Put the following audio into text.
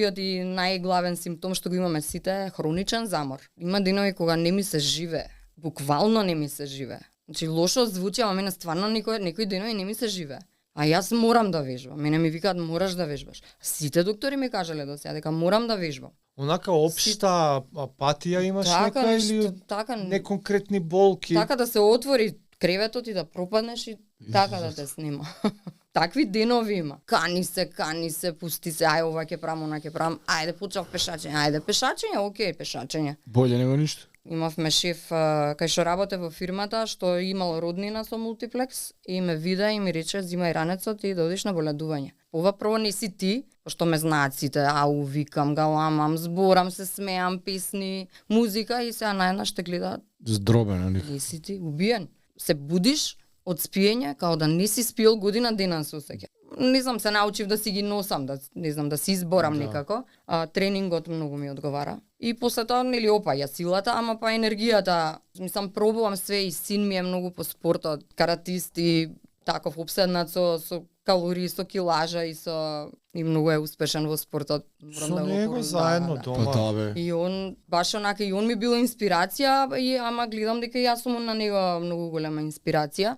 И најглавен симптом што го имаме сите е хроничен замор. Има денови кога не ми се живе, буквално не ми се живе. Значи лошо звучи, ама мене стварно некои денови не ми се живе. А јас морам да вежбам. Мене ми викаат мораш да вежбаш. Сите доктори ми кажале до сега дека морам да вежбам. Онака општа апатија имаш Така, нека нешто, или така, неконкретни болки? така да се отвори креветот и да пропаднеш и така да те снима. Такви денови има. Кани се, пусти се, ај ова ќе правам, она ќе правам, ајде почав пешачење, ајде пешачење, окей, пешачење. Боле него ништо. Имавме шеф кај што работе во фирмата, што имал роднина со мултиплекс и ме вида и ми рече зимај ранецот и да одиш на боледување. Ова прво не си ти, што ме знаат сите, ау, викам, галамам, зборам, се смеам, песни, музика и сега најнаш те гледаат. Здробен, али? Не си ти, убиен. Се будиш од спиење, као да не си спиел година дена се осеќа. Не знам, се научив да си ги носам, да не знам, да си изборам некако. Тренингот многу ми одговара. И после тоа нели опаја силата, ама па енергијата. Мислам, пробувам све и син ми е многу по спортот, каратист и таков обседнат со калории, со килажа и многу е успешен во спортот. Со него заедно дома. Па да бе. И он баш онака и он ми бил инспирација, ама гледам дека јас сум на него многу голема инспирација.